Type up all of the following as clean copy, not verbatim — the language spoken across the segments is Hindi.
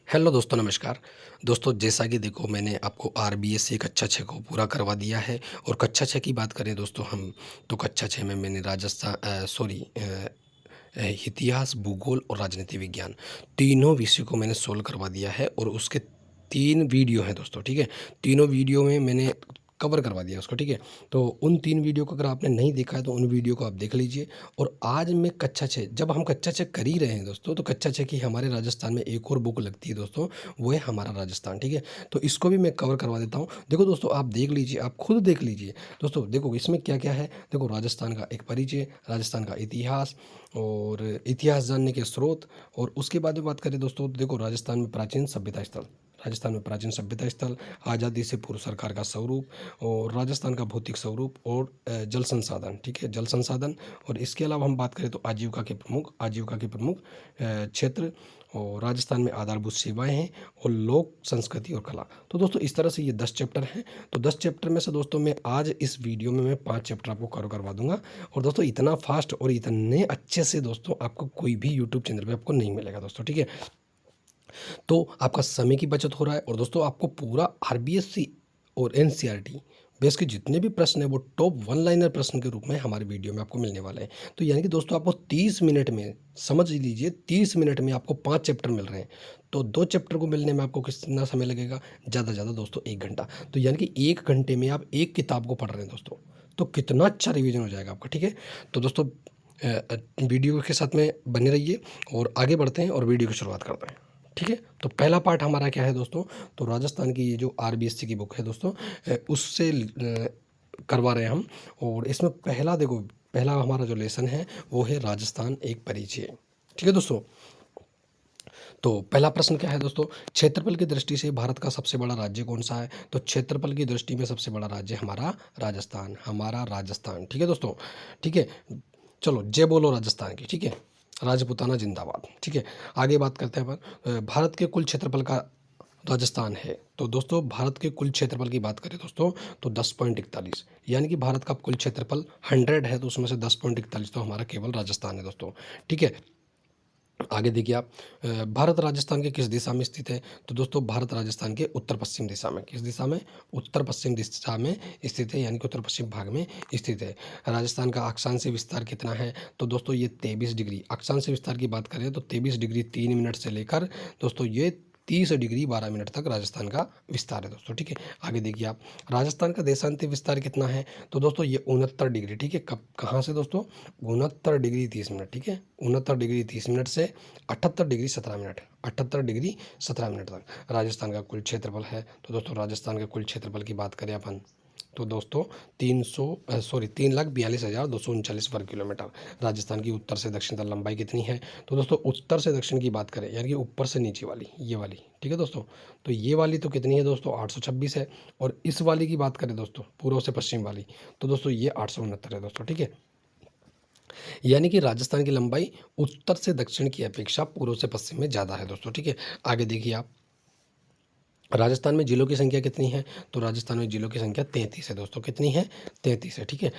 हेलो दोस्तों, नमस्कार। दोस्तों, जैसा कि देखो मैंने आपको आरबीएससी कक्षा 6 को पूरा करवा दिया है। और कक्षा 6 की बात करें दोस्तों हम, तो कक्षा 6 में मैंने इतिहास, भूगोल और राजनीति विज्ञान तीनों विषयों को मैंने सोल्व करवा दिया है। और उसके 3 वीडियो हैं दोस्तों, ठीक है? तीनों वीडियो में मैंने कवर करवा दिया उसको, ठीक है? तो उन 3 वीडियो को अगर आपने नहीं देखा है तो उन वीडियो को आप देख लीजिए। और आज मैं कक्षा 6, जब हम कक्षा 6 कर ही रहे हैं दोस्तों, तो कक्षा 6 की हमारे राजस्थान में एक और बुक लगती है दोस्तों, वो है हमारा राजस्थान, ठीक है? तो इसको भी मैं कवर करवा देता हूँ। देखो दोस्तों, आप देख लीजिए, आप खुद देख लीजिए। दोस्तों देखो इसमें क्या-क्या है। देखो, राजस्थान का एक परिचय, राजस्थान का इतिहास और इतिहास जानने के स्रोत। और उसके बाद में बात करें दोस्तों, तो देखो राजस्थान में प्राचीन सभ्यता स्थल, राजस्थान में प्राचीन सभ्यता स्थल, आज़ादी से पूर्व सरकार का स्वरूप और राजस्थान का भौतिक स्वरूप और जल संसाधन, ठीक है? जल संसाधन। और इसके अलावा हम बात करें तो आजीविका के प्रमुख क्षेत्र। और राजस्थान में आधारभूत सेवाएं हैं और लोक संस्कृति और कला। तो दोस्तों इस तरह से ये 10 चैप्टर हैं। तो 10 चैप्टर में से दोस्तों मैं आज इस वीडियो में मैं 5 चैप्टर आपको कवर करवा दूंगा। और दोस्तों इतना फास्ट और इतने अच्छे से दोस्तों आपको कोई भी यूट्यूब चैनल पे आपको नहीं मिलेगा दोस्तों, ठीक है? तो आपका समय की बचत हो रहा है। और दोस्तों आपको पूरा आरबीएससी और एनसीईआरटी बेस के जितने भी प्रश्न हैं वो टॉप वन लाइनर प्रश्न के रूप में हमारे वीडियो में आपको मिलने वाले हैं। तो यानी कि दोस्तों आपको 30 मिनट में, समझ लीजिए 30 मिनट में आपको 5 चैप्टर मिल रहे हैं। तो 2 चैप्टर को मिलने में आपको कितना समय लगेगा? ज़्यादा से ज़्यादा दोस्तों 1 घंटा। तो यानी कि 1 घंटे में आप एक किताब को पढ़ रहे हैं दोस्तों। तो कितना अच्छा रिवीजन हो जाएगा आपका, ठीक है? तो दोस्तों वीडियो के साथ में बने रहिए और आगे बढ़ते हैं और वीडियो की शुरुआत करते हैं, ठीक है? तो पहला पार्ट हमारा क्या है दोस्तों? तो राजस्थान की ये जो आरबीएससी की बुक है दोस्तों, उससे करवा रहे हैं हम। और इसमें पहला देखो, पहला हमारा जो लेसन है वो है राजस्थान एक परिचय, ठीक है दोस्तों? तो पहला प्रश्न क्या है दोस्तों? क्षेत्रफल की दृष्टि से भारत का सबसे बड़ा राज्य कौन सा है? तो क्षेत्रफल की दृष्टि में सबसे बड़ा राज्य हमारा राजस्थान, ठीक है दोस्तों? ठीक है, चलो जय बोलो राजस्थान की, ठीक है? राजपूताना जिंदाबाद, ठीक है? आगे बात करते हैं अपन, भारत के कुल क्षेत्रफल का राजस्थान है। तो दोस्तों भारत के कुल क्षेत्रफल की बात करें दोस्तों, तो 10.41, यानी कि भारत का कुल क्षेत्रफल 100 है तो उसमें से 10.41 तो हमारा केवल राजस्थान है दोस्तों, ठीक है? आगे देखिए आप, भारत राजस्थान के किस दिशा में स्थित है? तो दोस्तों भारत राजस्थान के उत्तर पश्चिम दिशा में, किस दिशा में? उत्तर पश्चिम दिशा में स्थित है, यानी कि उत्तर पश्चिम भाग में स्थित है। राजस्थान का अक्षांश विस्तार कितना है? तो दोस्तों ये 23 डिग्री, अक्षांश विस्तार की बात करें तो 23 डिग्री 3 मिनट से लेकर दोस्तों ये 30 डिग्री 12 मिनट तक राजस्थान का विस्तार है दोस्तों, ठीक है? आगे देखिए आप, राजस्थान का देशांतर विस्तार कितना है? तो दोस्तों ये 69 डिग्री, ठीक है? कब, कहाँ से दोस्तों? 69 डिग्री 30 मिनट, ठीक है? 69 डिग्री 30 मिनट से 78 डिग्री 17 मिनट, 78 डिग्री 17 मिनट तक राजस्थान का कुल क्षेत्रफल है। तो दोस्तों राजस्थान के कुल क्षेत्रफल की बात करें अपन, तो दोस्तों 3,42,239 वर्ग किलोमीटर। राजस्थान की उत्तर से दक्षिण तक लंबाई कितनी है? तो दोस्तों उत्तर से दक्षिण की बात करें, यानी कि ऊपर से नीचे वाली, ये वाली, ठीक है दोस्तों? तो ये वाली तो कितनी है दोस्तों? 826 है। और इस वाली की बात करें दोस्तों, पूर्व से पश्चिम वाली, तो दोस्तों ये 869 है दोस्तों, ठीक है? यानी कि राजस्थान की लंबाई उत्तर से दक्षिण की अपेक्षा पूर्व से पश्चिम में ज़्यादा है दोस्तों, ठीक है? आगे देखिए आप, राजस्थान में जिलों की संख्या कितनी है? तो राजस्थान में जिलों की संख्या 33 है दोस्तों, कितनी है? 33 है, ठीक है?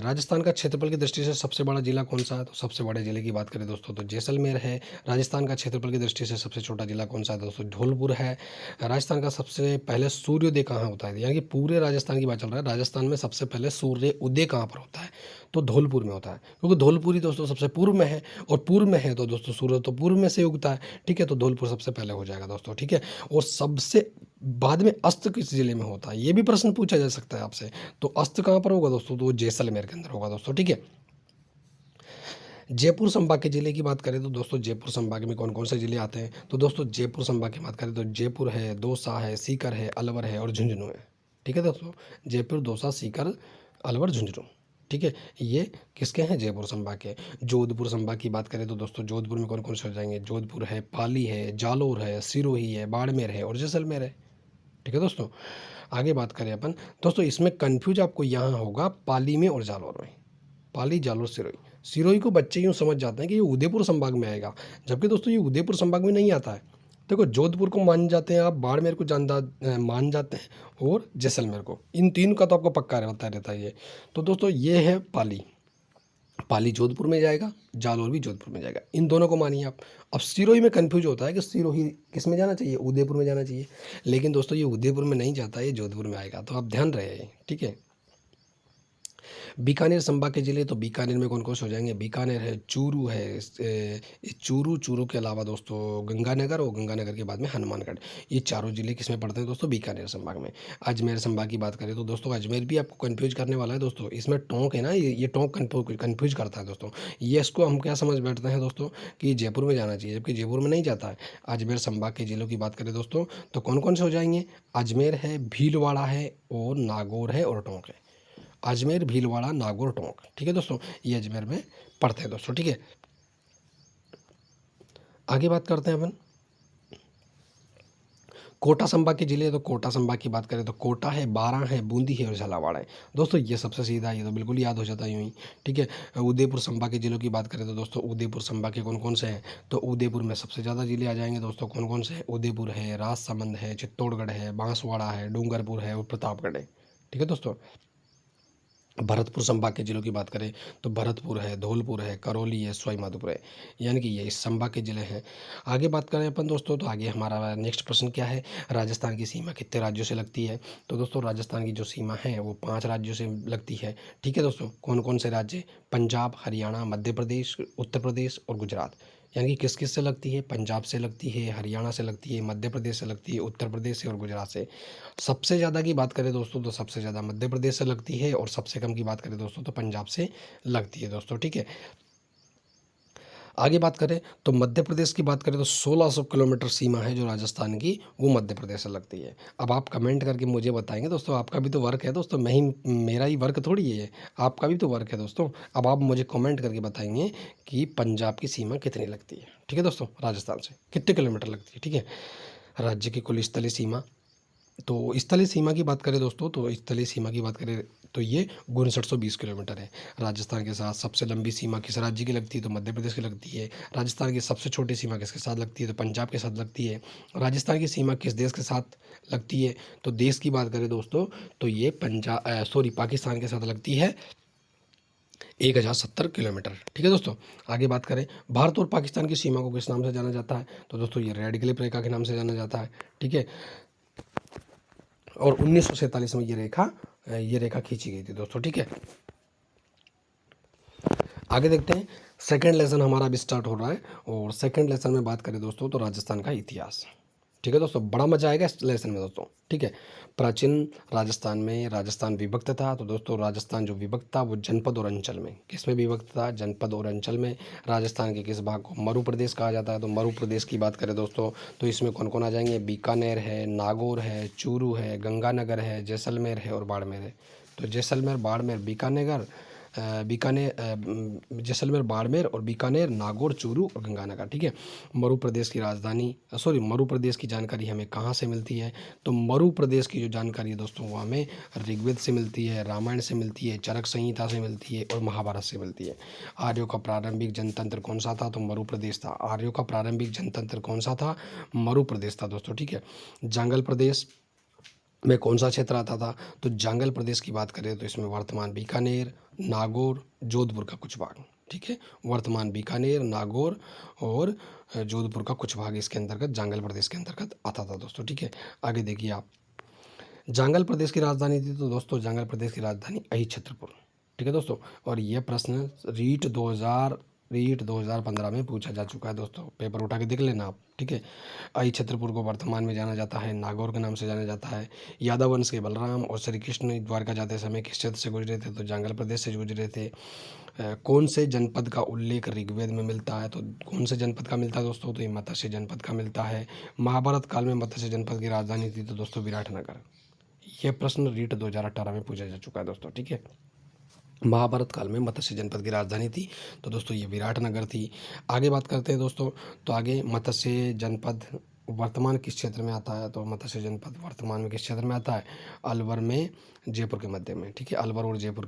राजस्थान का क्षेत्रफल की दृष्टि से सबसे बड़ा जिला कौन सा है? तो सबसे बड़े जिले की बात करें दोस्तों तो जैसलमेर है। राजस्थान का क्षेत्रफल की दृष्टि से सबसे छोटा जिला कौन सा है दोस्तों? धौलपुर है। राजस्थान का सबसे पहले सूर्योदय कहाँ होता है? यानी कि पूरे राजस्थान की बात चल रहा है, राजस्थान में सबसे पहले सूर्य उदय कहाँ पर होता है? तो धौलपुर में होता है, क्योंकि धौलपुर ही दोस्तों सबसे पूर्व में है। और पूर्व में है तो दोस्तों सूर्य तो पूर्व में से उगता है, ठीक है? तो धौलपुर सबसे पहले हो जाएगा दोस्तों, ठीक है? और सबसे बाद में अस्त किस जिले में होता है? ये भी प्रश्न पूछा जा सकता है आपसे। तो अस्त कहाँ पर होगा दोस्तों? तो वो जैसलमेर के अंदर होगा दोस्तों, ठीक है? जयपुर संभाग के जिले की बात करें तो दोस्तों जयपुर संभाग में कौन कौन से जिले आते हैं? तो दोस्तों जयपुर संभाग की बात करें तो जयपुर है, दौसा है, सीकर है, अलवर है और झुंझुनू है, ठीक है दोस्तों? जयपुर, दौसा, सीकर, अलवर, झुंझुनू, ठीक है? ये किसके हैं? जयपुर संभाग के। जोधपुर संभाग की बात करें तो दोस्तों जोधपुर में कौन कौन से हो जाएंगे? जोधपुर है, पाली है, जालोर है, सिरोही है, बाड़मेर है और जैसलमेर है, ठीक है दोस्तों? आगे बात करें अपन, दोस्तों इसमें कन्फ्यूज आपको यहाँ होगा पाली में और जालौर में। पाली, जालौर, सिरोही। सिरोही को बच्चे यूँ समझ जाते हैं कि ये उदयपुर संभाग में आएगा, जबकि दोस्तों ये उदयपुर संभाग में नहीं आता है। देखो जोधपुर को मान जाते हैं आप, बाड़मेर को मान जाते हैं और जैसलमेर को, इन तीन का तो आपको पक्का रहता रहता है ये। तो दोस्तों ये है पाली, पाली जोधपुर में जाएगा, जालौर भी जोधपुर में जाएगा, इन दोनों को मानिए आप। अब सिरोही में कन्फ्यूज होता है कि सिरोही किस में जाना चाहिए, उदयपुर में जाना चाहिए, लेकिन दोस्तों ये उदयपुर में नहीं जाता, ये जोधपुर में आएगा, तो आप ध्यान रहे, ठीक है। बीकानेर संभाग के ज़िले, तो बीकानेर में कौन-कौन से हो जाएँगे, बीकानेर है, चूरू है, चूरू के अलावा दोस्तों गंगानगर, और गंगानगर के बाद में हनुमानगढ़, ये चारों ज़िले किसमें पड़ते हैं दोस्तों, बीकानेर संभाग में। अजमेर संभाग की बात करें तो दोस्तों अजमेर भी आपको कन्फ्यूज़ करने वाला है दोस्तों, इसमें टोंक है ना, ये टोंक कन्फ्यूज़ करता है दोस्तों। ये इसको हम क्या समझ बैठते हैं दोस्तों कि जयपुर में जाना चाहिए, जबकि जयपुर में नहीं जाता है। अजमेर संभाग के ज़िलों की बात करें दोस्तों, तो कौन-कौन से हो जाएँगे, अजमेर है, भीलवाड़ा है, और नागौर है, और टोंक है। अजमेर, भीलवाड़ा, नागौर, टोंक, ठीक है दोस्तों, ये अजमेर में पड़ते हैं दोस्तों, ठीक है। आगे बात करते हैं अपन कोटा संभाग के जिले, तो कोटा संभाग की बात करें तो कोटा है, बारां है, बूंदी है, और झालावाड़ है। दोस्तों ये सबसे सीधा, ये तो बिल्कुल याद हो जाता है यूँ ही, ठीक है। उदयपुर संभाग के जिलों की बात करें तो दोस्तों उदयपुर संभाग के कौन कौन से हैं, तो उदयपुर में सबसे ज़्यादा जिले आ जाएंगे दोस्तों, कौन कौन से हैं, उदयपुर है, राजसमंद है, चित्तौड़गढ़ है, बांसवाड़ा है, डूंगरपुर है, और प्रतापगढ़ है, ठीक है दोस्तों। भरतपुर संभाग के जिलों की बात करें तो भरतपुर है, धौलपुर है, करौली है, सवाई माधोपुर है, यानी कि ये इस संभाग के जिले हैं। आगे बात करें अपन दोस्तों, तो आगे हमारा नेक्स्ट प्रश्न क्या है, राजस्थान की सीमा कितने राज्यों से लगती है, तो दोस्तों राजस्थान की जो सीमा है वो 5 राज्यों से लगती है, ठीक है दोस्तों। कौन कौन से राज्य, पंजाब, हरियाणा, मध्य प्रदेश, उत्तर प्रदेश, और गुजरात, यानी कि किस किस से लगती है, पंजाब से लगती है, हरियाणा से लगती है, मध्य प्रदेश से लगती है, उत्तर प्रदेश से, और गुजरात से। सबसे ज़्यादा की बात करें दोस्तों तो सबसे ज़्यादा मध्य प्रदेश से लगती है, और सबसे कम की बात करें दोस्तों तो पंजाब से लगती है दोस्तों, ठीक है। आगे बात करें तो मध्य प्रदेश की बात करें तो 1600 किलोमीटर सीमा है जो राजस्थान की, वो मध्य प्रदेश से लगती है। अब आप कमेंट करके मुझे बताएंगे दोस्तों, आपका भी तो वर्क है दोस्तों, मैं ही मेरा ही वर्क थोड़ी है, आपका भी तो वर्क है दोस्तों। अब आप मुझे कमेंट करके बताएंगे कि पंजाब की सीमा कितनी लगती है, ठीक है दोस्तों, राजस्थान से कितने किलोमीटर लगती है, ठीक है। राज्य की कुल स्थलीय सीमा, तो स्थलीय सीमा की बात करें दोस्तों, तो स्थलीय सीमा की बात करें तो ये 5920 किलोमीटर है। राजस्थान के साथ सबसे लंबी सीमा किस राज्य की लगती है, तो मध्य प्रदेश की लगती है। राजस्थान की सबसे छोटी सीमा किसके साथ लगती है, तो पंजाब के साथ लगती है। राजस्थान की सीमा किस देश के साथ लगती है, तो देश की बात करें दोस्तों तो ये पाकिस्तान के साथ लगती है, 1070 किलोमीटर, ठीक है दोस्तों। आगे बात करें भारत और पाकिस्तान की सीमा को किस नाम से जाना जाता है, तो दोस्तों ये रेड क्लिफ रेखा के नाम से जाना जाता है, ठीक है। और 1947 में ये रेखा खींची गई थी दोस्तों, ठीक है। आगे देखते हैं, सेकंड लेसन हमारा अभी स्टार्ट हो रहा है, और सेकंड लेसन में बात करें दोस्तों तो राजस्थान का इतिहास, ठीक है दोस्तों, बड़ा मजा आएगा इस लेसन में दोस्तों, ठीक है। प्राचीन राजस्थान में राजस्थान विभक्त था, तो दोस्तों राजस्थान जो विभक्त था वो जनपद और अंचल में, किस में विभक्त था, जनपद और अंचल में। राजस्थान के किस भाग को मरु प्रदेश कहा जाता है, तो मरु प्रदेश की बात करें दोस्तों तो इसमें कौन कौन आ जाएंगे, बीकानेर है, नागौर है, चूरू है, गंगानगर है, जैसलमेर है, और बाड़मेर है। तो जैसलमेर, बाड़मेर, जैसलमेर, बाड़मेर, और बीकानेर, नागौर, चूरू, और गंगानगर, ठीक है। मरु प्रदेश की राजधानी मरु प्रदेश की जानकारी हमें कहाँ से मिलती है, तो मरु प्रदेश की जो जानकारी है दोस्तों वो हमें ऋग्वेद से मिलती है, रामायण से मिलती है, चरक संहिता से मिलती है, और महाभारत से मिलती है। आर्यों का प्रारंभिक जनतंत्र कौन सा था, तो मरु प्रदेश था। आर्यों का प्रारंभिक जनतंत्र कौन सा था, मरु प्रदेश था दोस्तों, ठीक है। जांगल प्रदेश में कौन सा क्षेत्र आता था, तो जांगल प्रदेश की बात करें तो इसमें वर्तमान बीकानेर, नागौर, जोधपुर का कुछ भाग, ठीक है। वर्तमान बीकानेर, नागौर, और जोधपुर का कुछ भाग इसके अंतर्गत जांगल प्रदेश के अंतर्गत आता था दोस्तों, ठीक है। आगे देखिए आप, जांगल प्रदेश की राजधानी थी, तो दोस्तों जांगल प्रदेश की राजधानी अहिच्छत्रपुर, ठीक है दोस्तों। और यह प्रश्न रीट 2015 में पूछा जा चुका है दोस्तों, पेपर उठा के देख लेना आप, ठीक है। अहिच्छत्रपुर को वर्तमान में जाना जाता है नागौर के नाम से जाना जाता है। यादव वंश के बलराम और श्री कृष्ण द्वारका जाते समय किस क्षेत्र से गुजरे थे, तो जांगल प्रदेश से गुजरे थे। कौन से जनपद का उल्लेख ऋग्वेद में मिलता है, तो कौन से जनपद का मिलता है दोस्तों, तो ये मत्स्य जनपद का मिलता है। महाभारत काल में मत्स्य जनपद की राजधानी थी, तो दोस्तों विराटनगर। यह प्रश्न रीट 2018 में पूछा जा चुका है दोस्तों, ठीक है। महाभारत काल में मत्स्य जनपद की राजधानी थी, तो दोस्तों ये विराटनगर थी। आगे बात करते हैं दोस्तों, तो आगे मत्स्य जनपद वर्तमान किस क्षेत्र में आता है, तो मत्स्य जनपद वर्तमान में किस क्षेत्र में आता है, अलवर में, जयपुर के मध्य में, ठीक है। अलवर और जयपुर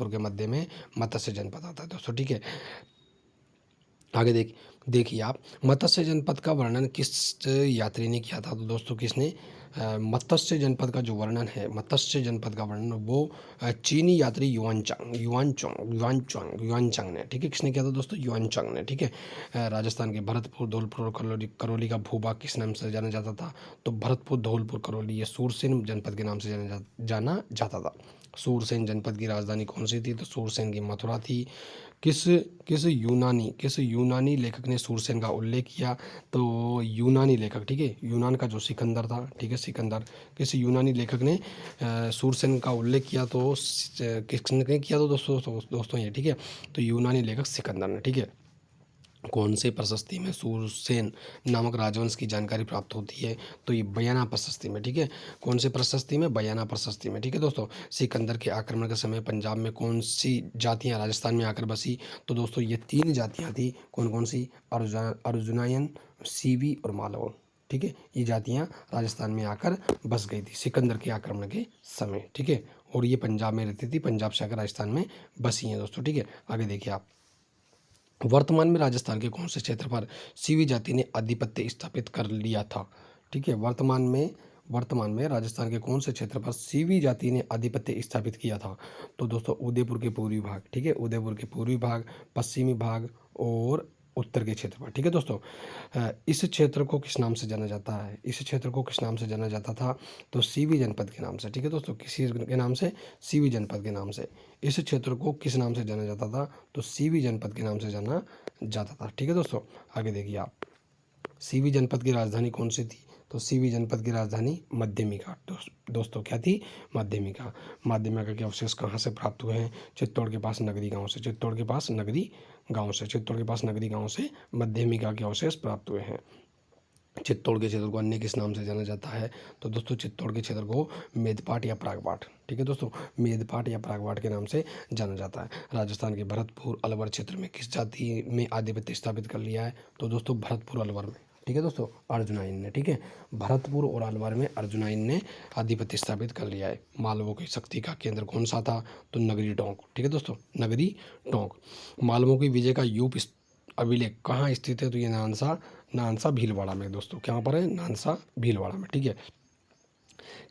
के मध्य में मत्स्य जनपद आता है दोस्तों, ठीक है। आगे देखिए आप, मत्स्य जनपद का वर्णन किस यात्री ने किया था? तो दोस्तों किसने? मत्स्य जनपद का जो वर्णन है, मत्स्य जनपद का वर्णन वो चीनी यात्री युआनचांग ने, ठीक है, किसने किया था दोस्तों? युआनचांग ने, ठीक है। राजस्थान के भरतपुर, धौलपुर और करौली करौली का भूभाग किस नाम से जाना जाता था? तो भरतपुर, धौलपुर, करौली ये सूरसेन जनपद के नाम से जाना जाता था। सूरसेन जनपद की राजधानी कौन सी थी? तो सूरसेन की मथुरा थी। किस किस यूनानी लेखक ने सूरसेन का उल्लेख किया? तो यूनानी लेखक, ठीक है, यूनान का जो सिकंदर था, ठीक है, सिकंदर, किस यूनानी लेखक ने सूरसेन का उल्लेख किया? तो किसने किया? तो दोस्तों ये, ठीक है, तो यूनानी लेखक सिकंदर ने, ठीक है। कौन से प्रशस्ति में सूरसेन नामक राजवंश की जानकारी प्राप्त होती है? तो ये बयाना प्रशस्ति में, ठीक है। कौन से प्रशस्ति में? बयाना प्रशस्ति में, ठीक है दोस्तों। सिकंदर के आक्रमण के समय पंजाब में कौन सी जातियां राजस्थान में आकर बसी? तो दोस्तों ये 3 जातियां थी। कौन कौन सी? अर्जुनायन, सीवी और मालवो, ठीक है। ये जातियां राजस्थान में आकर बस गई थी सिकंदर के आक्रमण के समय, ठीक है। और ये पंजाब में रहती थी, पंजाब से आकर राजस्थान में बसी हैं दोस्तों, ठीक है। आगे देखिए आप, वर्तमान में राजस्थान के कौन से क्षेत्र पर सीवी जाति ने आधिपत्य स्थापित कर लिया था? ठीक है, वर्तमान में राजस्थान के कौन से क्षेत्र पर सीवी जाति ने आधिपत्य स्थापित किया था? तो दोस्तों उदयपुर के पूर्वी भाग, ठीक है, उदयपुर के पूर्वी भाग, पश्चिमी भाग और उत्तर के क्षेत्र पर, ठीक है दोस्तों। इस क्षेत्र को किस नाम से जाना जाता है? इस क्षेत्र को किस नाम से जाना जाता था? तो सीवी जनपद के नाम से, ठीक है दोस्तों। किसी के नाम से? सीवी जनपद के नाम से। इस क्षेत्र को किस नाम से जाना जाता था? तो सीवी जनपद के नाम से जाना जाता था, ठीक है दोस्तों। आगे देखिए आप, सीवी जनपद की राजधानी कौन सी थी? तो सीवी जनपद की राजधानी मध्यमिका, दोस्तों क्या थी? मध्यमिका। मध्यमिका के अवशेष कहाँ से प्राप्त हुए हैं? चित्तौड़ के पास नगरी गांव से, चित्तौड़ के पास नगरी गांव से मध्यमिका के अवशेष प्राप्त हुए हैं। चित्तौड़ के क्षेत्र को अन्य किस नाम से जाना जाता है? तो दोस्तों चित्तौड़ के क्षेत्र को मेदपाट या प्रागपाट, ठीक है दोस्तों, मेदपाट या प्रागपाट के नाम से जाना जाता है। राजस्थान के भरतपुर अलवर क्षेत्र में किस जाति में आधिपत्य स्थापित कर लिया है? तो दोस्तों भरतपुर अलवर में, ठीक है दोस्तों, अर्जुनाइन ने, ठीक है, भरतपुर और अलवर में अर्जुनाइन ने आधिपत्य स्थापित कर लिया है। मालवों की शक्ति का केंद्र कौन सा था? तो नगरी टोंक, ठीक है दोस्तों, नगरी टोंक। मालवों की विजय का यूप अभिलेख कहाँ स्थित है? तो ये नानसा भीलवाड़ा में दोस्तों, कहाँ पर है? नानसा भीलवाड़ा में, ठीक है।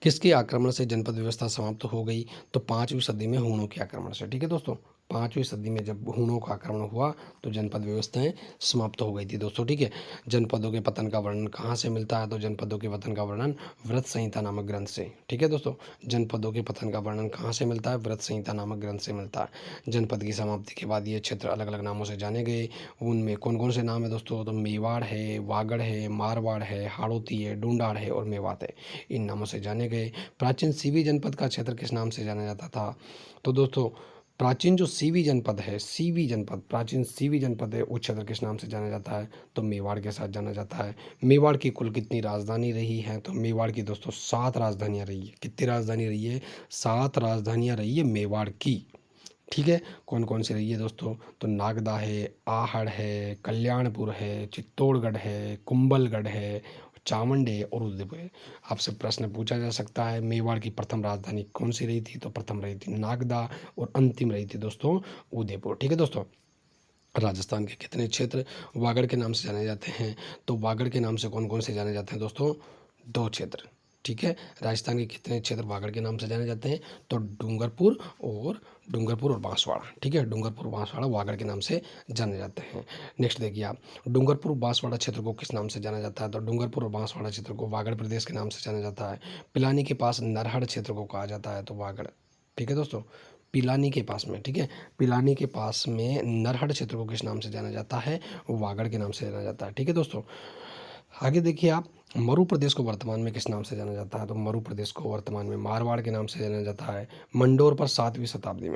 किसके आक्रमण से जनपद व्यवस्था समाप्त हो गई? तो 5वीं सदी में हूणों के आक्रमण से, ठीक है दोस्तों। 5वीं सदी में जब हूणों का आक्रमण हुआ तो जनपद व्यवस्थाएं समाप्त हो गई थी दोस्तों, ठीक है। जनपदों के पतन का वर्णन कहाँ से मिलता है? तो जनपदों के पतन का वर्णन व्रत संहिता नामक ग्रंथ से, ठीक है दोस्तों। जनपदों के पतन का वर्णन कहाँ से मिलता है? व्रत संहिता नामक ग्रंथ से मिलता है। जनपद की समाप्ति के बाद ये क्षेत्र अलग अलग नामों से जाने गए। उनमें कौन कौन से नाम है दोस्तों? तो मेवाड़ है, वागड़ है, मारवाड़ है, हाड़ौती है, डूंडाड़ है और मेवात है, इन नामों से जाने गए। प्राचीन सीवी जनपद का क्षेत्र किस नाम से जाना जाता था? तो दोस्तों प्राचीन जो सीवी जनपद है, प्राचीन सीवी जनपद है, उस क्षेत्र किस नाम से जाना जाता है? तो मेवाड़ के साथ जाना जाता है। मेवाड़ की कुल कितनी राजधानी रही है? तो मेवाड़ की दोस्तों 7 राजधानियाँ रही है। कितनी राजधानी रही है? 7 राजधानियाँ रही है मेवाड़ की, ठीक है। कौन कौन सी रही है दोस्तों? तो नागदा है, आहड़ है, कल्याणपुर है, चित्तौड़गढ़ है, कुंभलगढ़ है, चामुंडे और उदयपुर है। आपसे प्रश्न पूछा जा सकता है मेवाड़ की प्रथम राजधानी कौन सी रही थी? तो प्रथम रही थी नागदा और अंतिम रही थी दोस्तों उदयपुर, ठीक है दोस्तों। राजस्थान के कितने क्षेत्र वागड़ के नाम से जाने जाते हैं? तो वागड़ के नाम से कौन कौन से जाने जाते हैं दोस्तों? 2 क्षेत्र, ठीक है। राजस्थान के कितने क्षेत्र वागड़ के नाम से जाने जाते हैं? तो डूंगरपुर और बांसवाड़ा, ठीक है, डूंगरपुर बांसवाड़ा वागड़ के नाम से जाने जाते हैं। नेक्स्ट देखिए आप, डूंगरपुर बांसवाड़ा क्षेत्र को किस नाम से जाना जाता है? तो डूंगरपुर और बांसवाड़ा क्षेत्र को वागड़ प्रदेश के नाम से जाना जाता है। पिलानी के पास नरहड़ क्षेत्र को कहा जाता है तो वागड़, ठीक है दोस्तों, पिलानी के पास में, ठीक है, पिलानी के पास में नरहड़ क्षेत्र को किस नाम से जाना जाता है? वागड़ के नाम से जाना जाता है, ठीक है दोस्तों। आगे देखिए आप, मरु प्रदेश को वर्तमान में किस नाम से जाना जाता है? तो मरु प्रदेश को वर्तमान में मारवाड़ के नाम से जाना जाता है। मंडोर पर 7वीं शताब्दी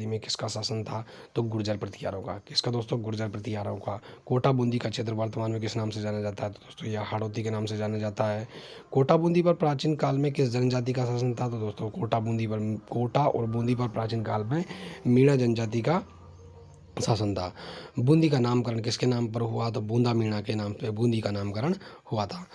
में किसका शासन था? तो गुर्जर प्रतिहारों का। किसका दोस्तों? गुर्जर प्रतिहारों का। कोटा बूंदी का क्षेत्र वर्तमान में किस नाम से जाना जाता है? तो दोस्तों यह हाड़ौती के नाम से जाना जाता है। कोटा बूंदी पर प्राचीन काल में किस जनजाति का शासन था? तो दोस्तों कोटा और बूंदी पर प्राचीन काल में मीणा जनजाति का शासन था। बूंदी का नामकरण किसके नाम पर हुआ? तो बूंदा मीणा के नाम पे बूंदी का नामकरण हुआ था।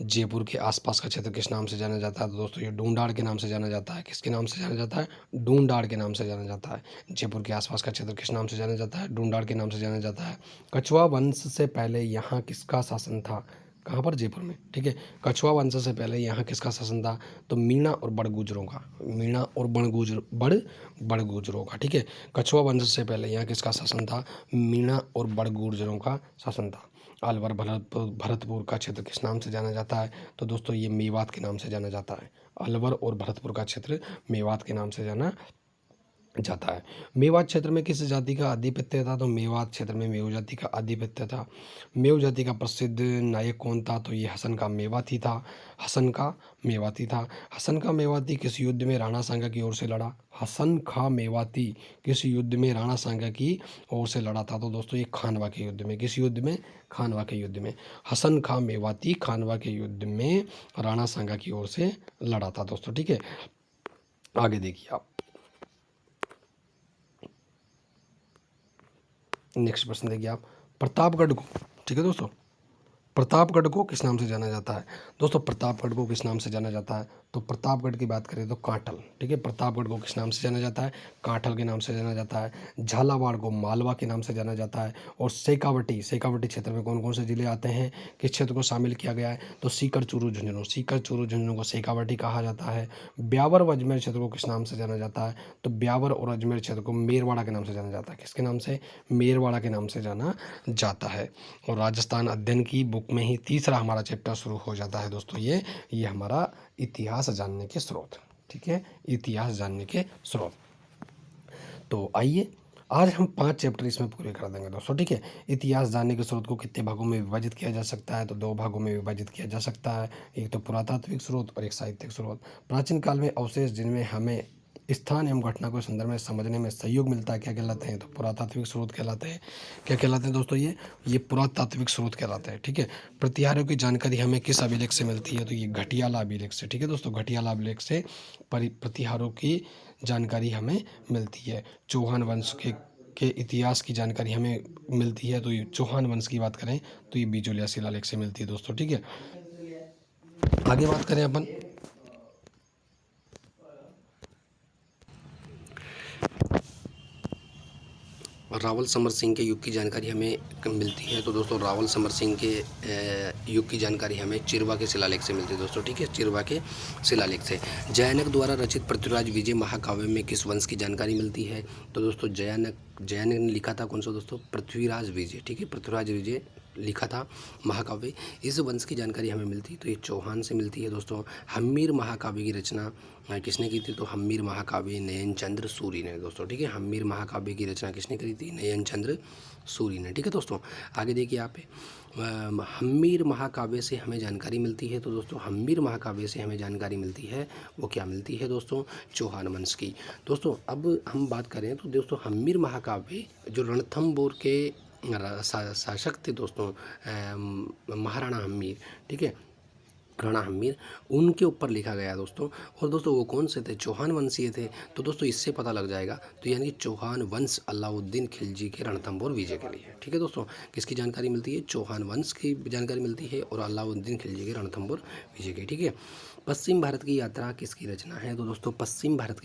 जयपुर के आसपास का क्षेत्र किस नाम से जाना जाता है? तो दोस्तों ये ढूंढाड़ के नाम से जाना जाता है। किसके नाम से जाना जाता है? ढूंढाड़ के नाम से जाना जाता है। जयपुर के आसपास का क्षेत्र किस नाम से जाना जाता है? ढूंढाड़ के नाम से जाना जाता है। कछुआ वंश से पहले यहाँ किसका शासन था? कहाँ पर? जयपुर में। ठीक है, कछुआ वंश से पहले यहाँ किसका शासन था? तो मीणा और बड़गुजरों का। मीणा और बड़गुजरों का। ठीक है, कछुआ वंश से पहले यहाँ किसका शासन था? मीणा और बड़गुजरों का शासन था। अलवर भरतपुर का क्षेत्र किस नाम से जाना जाता है? तो दोस्तों ये मेवात के नाम से जाना जाता है। अलवर और भरतपुर का क्षेत्र मेवात के नाम से जाना जाता है। मेवात क्षेत्र में किस जाति का आधिपत्य था? तो मेवात क्षेत्र में मेव जाति का आधिपत्य था। मेव जाति का प्रसिद्ध नायक कौन था? तो ये हसन का मेवाती था। हसन का मेवाती था। हसन का मेवाती किस युद्ध में राणा सांगा की ओर से लड़ा? हसन खा मेवाती किस युद्ध में राणा सांगा की ओर से लड़ा था? तो दोस्तों ये खानवा के युद्ध में। किस युद्ध में? खानवा के युद्ध में। हसन खा मेवाती खानवा के युद्ध में राणा सांगा की ओर से लड़ा था दोस्तों। ठीक है, आगे देखिए आप। नेक्स्ट प्रश्न देखिए आप। प्रतापगढ़ को, ठीक है दोस्तों, प्रतापगढ़ को किस नाम से जाना जाता है? दोस्तों प्रतापगढ़ को किस नाम से जाना जाता है? तो प्रतापगढ़ की बात करें तो कांठल। ठीक है, प्रतापगढ़ को किस नाम से जाना जाता है? कांठल के नाम से जाना जाता है। झालावाड़ को मालवा के नाम से जाना जाता है। और शेखावटी, शेखावटी क्षेत्र में कौन कौन से जिले आते हैं? किस क्षेत्र को शामिल किया गया है? तो सीकर चूरू झुंझुनू, सीकर चूरू झुंझुनू को शेखावटी कहा जाता है। ब्यावर व अजमेर क्षेत्र को किस नाम से जाना जाता है? तो ब्यावर और अजमेर क्षेत्र को मेरवाड़ा के नाम से जाना जाता है। किसके नाम से? मेरवाड़ा के नाम से जाना जाता है। और राजस्थान अध्ययन की बुक में ही तीसरा हमारा चैप्टर शुरू हो जाता है दोस्तों। ये हमारा इतिहास जानने के स्रोत। ठीक है, इतिहास जानने के स्रोत। तो आइए आज हम 5 चैप्टर इसमें पूरे कर देंगे दोस्तों। ठीक है, इतिहास जानने के स्रोत को कितने भागों में विभाजित किया जा सकता है? तो 2 भागों में विभाजित किया जा सकता है। एक तो पुरातात्विक स्रोत और एक साहित्यिक स्रोत। प्राचीन काल में अवशेष जिनमें हमें स्थान एवं घटना को संदर्भ में समझने में सहयोग मिलता है, क्या कहलाते हैं? तो पुरातात्विक स्रोत कहलाते हैं। क्या कहलाते हैं दोस्तों? ये पुरातात्विक स्रोत कहलाते हैं। ठीक है, प्रतिहारों की जानकारी हमें किस अभिलेख से मिलती है? तो ये घटियाला अभिलेख से। ठीक है दोस्तों, घटियाला अभिलेख से प्रतिहारों की जानकारी हमें मिलती है। चौहान वंश के इतिहास की जानकारी हमें मिलती है। तो ये चौहान वंश की बात करें तो ये बिजोलिया शिलालेख से मिलती है दोस्तों। ठीक है, आगे बात करें अपन। रावल समर सिंह के युग की जानकारी हमें मिलती है। तो दोस्तों रावल समर सिंह के युग की जानकारी हमें चिरवा के शिलालेख से मिलती है दोस्तों। ठीक है, चिरवा के शिलालेख से। जयानक द्वारा रचित पृथ्वीराज विजय महाकाव्य में किस वंश की जानकारी मिलती है? तो दोस्तों जयानक ने लिखा था कौन सा दोस्तों? पृथ्वीराज विजय। ठीक है, पृथ्वीराज विजय लिखा था महाकाव्य। इस वंश की जानकारी हमें मिलती है तो ये चौहान से मिलती है दोस्तों। हम्मीर महाकाव्य की रचना किसने की थी? तो हम्मीर महाकाव्य नयन चंद्र सूरी ने दोस्तों। ठीक है, हम्मीर महाकाव्य की रचना किसने करी थी? नयन चंद्र सूरी ने। ठीक है दोस्तों, आगे देखिए यहाँ पे हम्मीर महाकाव्य से हमें जानकारी मिलती है। तो दोस्तों हम्मीर महाकाव्य से हमें जानकारी मिलती है, वो क्या मिलती है दोस्तों? चौहान वंश की। दोस्तों अब हम बात करें तो दोस्तों हम्मीर महाकाव्य जो रणथंभौर के शासक थे दोस्तों, महाराणा हम्मीर। ठीक है, राणा हम्मीर, उनके ऊपर लिखा गया दोस्तों। और दोस्तों वो कौन से थे? चौहान वंशीय थे। तो दोस्तों इससे पता लग जाएगा। तो यानी कि चौहान वंश अलाउद्दीन खिलजी के रणथंभौर विजय के लिए। ठीक है दोस्तों, किसकी जानकारी मिलती है? चौहान वंश की जानकारी मिलती है और अलाउद्दीन खिलजी के रणथंभौर विजय की। ठीक है, पश्चिम भारत की यात्रा किसकी रचना है? तो दोस्तों पश्चिम भारत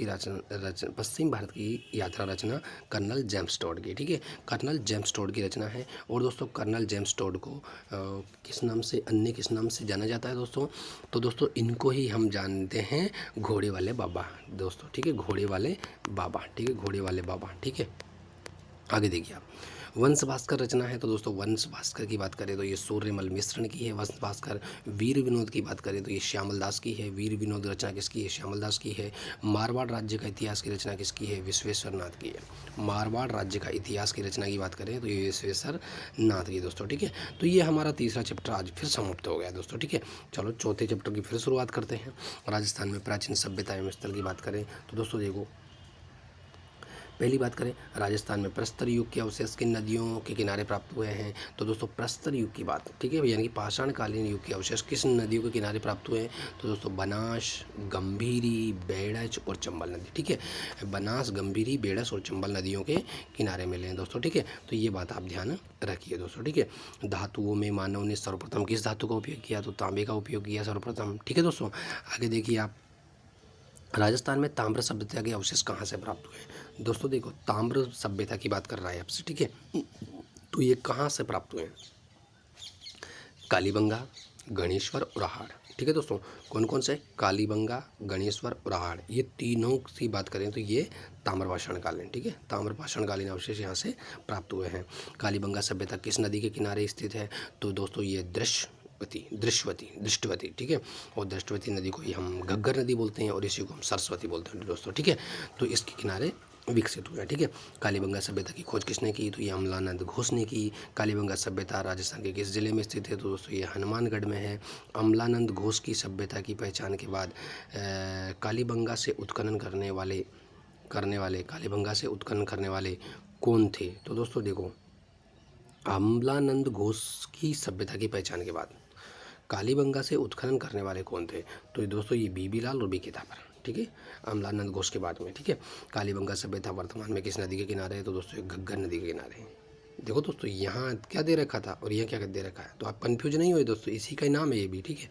की यात्रा रचना कर्नल जेम्स टॉड की। ठीक है, कर्नल जेम्स टॉड की रचना है। और दोस्तों कर्नल जेम्स टॉड को किस नाम से जाना जाता है दोस्तों? तो दोस्तों इनको ही हम जानते हैं घोड़े वाले बाबा दोस्तों। ठीक है, घोड़े वाले बाबा। ठीक है, घोड़े वाले बाबा। ठीक है, आगे देखिए आप। वंश भास्कर रचना है। तो दोस्तों वंश भास्कर की बात करें तो ये सूर्यमल मिश्रण की है वंश भास्कर। वीर विनोद की बात करें तो ये श्यामल दास की है। वीर विनोद रचना किसकी है? श्यामल दास की है। मारवाड़ राज्य का इतिहास की रचना किसकी है? विश्वेश्वर नाथ की है। मारवाड़ राज्य का इतिहास की रचना की बात करें तो ये विश्वेश्वर नाथ की दोस्तों। ठीक है, तो ये हमारा तीसरा चैप्टर आज फिर समाप्त हो गया दोस्तों। ठीक है, चलो चौथे चैप्टर की फिर शुरुआत करते हैं। राजस्थान में प्राचीन सभ्यता एवं स्थल की बात करें तो दोस्तों देखो पहली बात करें, राजस्थान में प्रस्तर युग के अवशेष किन नदियों के किनारे प्राप्त हुए हैं? तो दोस्तों प्रस्तर युग की बात, ठीक है, यानी कि पाषाणकालीन युग के अवशेष किस नदियों के किनारे प्राप्त हुए हैं? तो दोस्तों बनास, गंभीरी, बेड़च और चंबल नदी, ठीक है। बनास, गंभीरी, बेड़च और चंबल नदियों के किनारे मिले हैं दोस्तों, ठीक है। तो ये बात आप ध्यान रखिए दोस्तों, ठीक है। धातुओं में मानव ने सर्वप्रथम किस धातु का उपयोग किया? तो तांबे का उपयोग किया सर्वप्रथम, ठीक है दोस्तों। आगे देखिए आप, राजस्थान में ताम्र सभ्यता के अवशेष कहाँ से प्राप्त हुए? दोस्तों देखो, ताम्र सभ्यता की बात कर रहा है आपसे, ठीक है। तो ये कहाँ से प्राप्त हुए? कालीबंगा, गणेश्वर और अहाड़, ठीक है दोस्तों। कौन कौन से? कालीबंगा, गणेश्वर और अहाड़, ये तीनों की बात करें तो ये ताम्रपाषाणकालीन, ठीक है, ताम्रपाषाणकालीन अवशेष यहाँ से प्राप्त हुए हैं। कालीबंगा सभ्यता किस नदी के किनारे स्थित है? तो दोस्तों ये दृष्टवती, ठीक है। और दृष्टवती नदी को ही हम घग्गर नदी बोलते हैं और इसी को हम सरस्वती बोलते हैं दोस्तों, ठीक है। तो इसके किनारे विकसित हुआ, ठीक है। कालीबंगा सभ्यता की खोज किसने की? तो ये अमलानंद घोष ने की। कालीबंगा सभ्यता राजस्थान के किस जिले में स्थित है? तो दोस्तों ये हनुमानगढ़ में है। अमलानंद घोष की सभ्यता की पहचान के बाद कालीबंगा से उत्खनन करने वाले कौन थे? तो दोस्तों देखो, अमलानंद घोष की सभ्यता की पहचान के बाद कालीबंगा से उत्खनन करने वाले कौन थे? तो दोस्तों ये बीबी लाल और बीके थापर, ठीक है, अमलानंद घोष के बाद में, ठीक है। कालीबंगा सभ्यता वर्तमान में किस नदी के किनारे है? तो दोस्तों ये घग्गर नदी के किनारे है। देखो दोस्तों, यहाँ क्या दे रखा था और यहाँ क्या दे रखा है, तो आप कन्फ्यूज नहीं हुए दोस्तों, इसी का ही नाम है ये भी, ठीक है।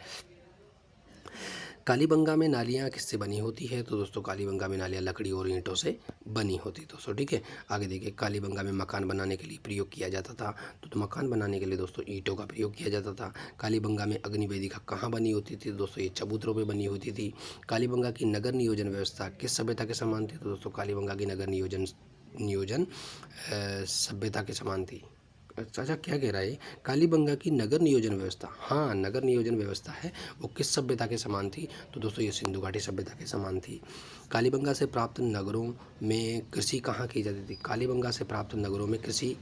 कालीबंगा में नालियाँ किससे बनी होती है? तो दोस्तों कालीबंगा में नालियाँ लकड़ी और ईंटों से बनी होती है दोस्तों, ठीक है। आगे देखिए, कालीबंगा में मकान बनाने के लिए प्रयोग किया जाता था, तो मकान बनाने के लिए दोस्तों ईंटों का प्रयोग किया जाता था। कालीबंगा में अग्नि वेदिका कहाँ बनी होती थी? दोस्तों ये चबूतरों में बनी होती थी। कालीबंगा की नगर नियोजन व्यवस्था किस सभ्यता के समान थी? तो दोस्तों कालीबंगा की नगर नियोजन सभ्यता के समान थी। अच्छा, क्या कह रहा है? कालीबंगा की नगर नियोजन व्यवस्था, हाँ नगर नियोजन व्यवस्था है, वो किस सभ्यता के समान थी? तो दोस्तों ये सिंधु घाटी सभ्यता के समान थी। कालीबंगा से प्राप्त नगरों में कृषि कहाँ की जाती थी? कालीबंगा से प्राप्त नगरों में कृषि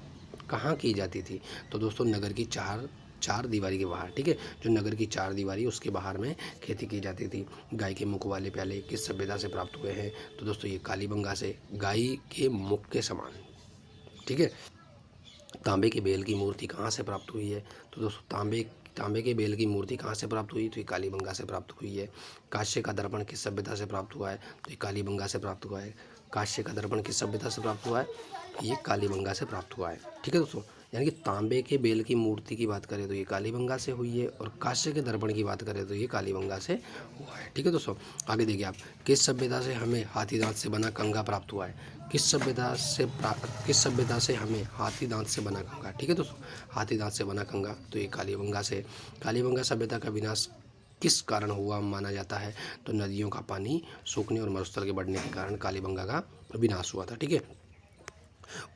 कहाँ की जाती थी? तो दोस्तों नगर की चार दीवारी के बाहर, ठीक है, जो नगर की चार दीवारी उसके बाहर में खेती की जाती थी। गाय के मुख वाले प्याले किस सभ्यता से प्राप्त हुए हैं? तो दोस्तों ये कालीबंगा से, गाय के मुख के समान, ठीक है। तांबे के बेल की मूर्ति कहाँ से प्राप्त हुई है? तो दोस्तों तांबे के बेल की मूर्ति कहाँ से प्राप्त हुई? तो ये कालीबंगा से प्राप्त हुई है। कांस्य का दर्पण किस सभ्यता से प्राप्त हुआ है? तो ये कालीबंगा से प्राप्त हुआ है। कांस्य का दर्पण किस सभ्यता से प्राप्त हुआ है? ये कालीबंगा से प्राप्त हुआ है, ठीक है दोस्तों। यानी कि तांबे के बेल की मूर्ति की बात करें तो ये कालीबंगा से हुई है, और कांस्य के दर्पण की बात करें तो ये कालीबंगा से हुआ है, ठीक है दोस्तों। आगे देखिए आप, किस सभ्यता से हमें हाथी दांत से बना कंघा प्राप्त हुआ है? किस सभ्यता से हमें हाथी दांत से बना कंघा, ठीक है दोस्तों, हाथी दांत से बना कंघा, तो ये कालीबंगा से। कालीबंगा सभ्यता का विनाश किस कारण हुआ माना जाता है? तो नदियों का पानी सूखने और मरुस्थल के बढ़ने के कारण कालीबंगा का विनाश हुआ था, ठीक है।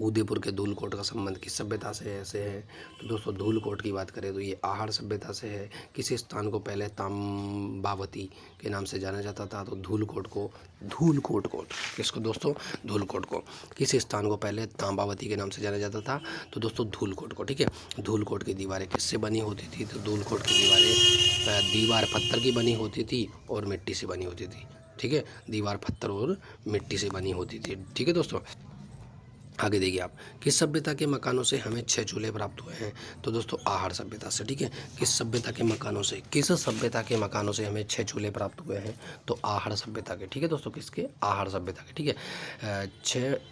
उदयपुर के धूलकोट का संबंध किस सभ्यता से ऐसे है? तो दोस्तों धूलकोट की बात करें तो ये आहार सभ्यता से है। किसी स्थान को पहले ताम्बावती के नाम से जाना जाता था, तो धूलकोट को किसको दोस्तों? धूलकोट को। किस स्थान को पहले ताम्बावती के नाम से जाना जाता था? तो दोस्तों धूलकोट को, ठीक है। धूलकोट की दीवारें किससे बनी होती थी? तो धूलकोट की दीवार पत्थर की बनी होती थी और मिट्टी से बनी होती थी, ठीक है, दीवार पत्थर और मिट्टी से बनी होती थी, ठीक है दोस्तों। आगे देखिए आप, किस सभ्यता के मकानों से हमें 6 चूल्हे प्राप्त हुए हैं? तो दोस्तों आहार सभ्यता से, ठीक है। किस सभ्यता के मकानों से हमें 6 चूल्हे प्राप्त हुए हैं? तो आहार सभ्यता के, ठीक है दोस्तों, किसके? आहार सभ्यता के, ठीक है।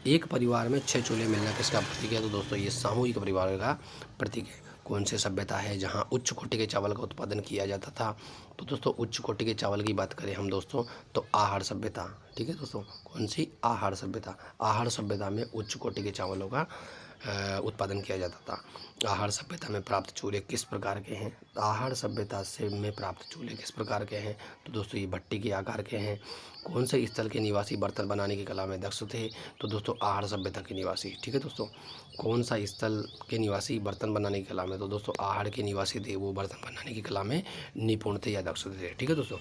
एक परिवार में 6 चूल्हे मिलना किसका प्रतीक है? तो दोस्तों ये सामूहिक परिवार का प्रतीक है। कौन से सभ्यता है जहाँ उच्च कोटि के चावल का उत्पादन किया जाता था? तो दोस्तों उच्च कोटि के चावल की बात करें हम दोस्तों, तो आहार सभ्यता, ठीक है दोस्तों, कौन सी? आहार सभ्यता। आहार सभ्यता में उच्च कोटि के चावलों का उत्पादन किया जाता था। आहार सभ्यता में प्राप्त चूल्हे किस प्रकार के हैं? आहार सभ्यता से में प्राप्त चूल्हे किस प्रकार के हैं? तो दोस्तों ये भट्टी के आकार के हैं। कौन से स्थल के निवासी बर्तन बनाने की कला में दक्ष थे? तो दोस्तों आहार सभ्यता के निवासी, ठीक है दोस्तों। कौन सा स्थल के निवासी बर्तन बनाने की कला में? तो दोस्तों आहार के निवासी थे, वो बर्तन बनाने की कला में निपुण थे या दक्ष थे, ठीक है दोस्तों।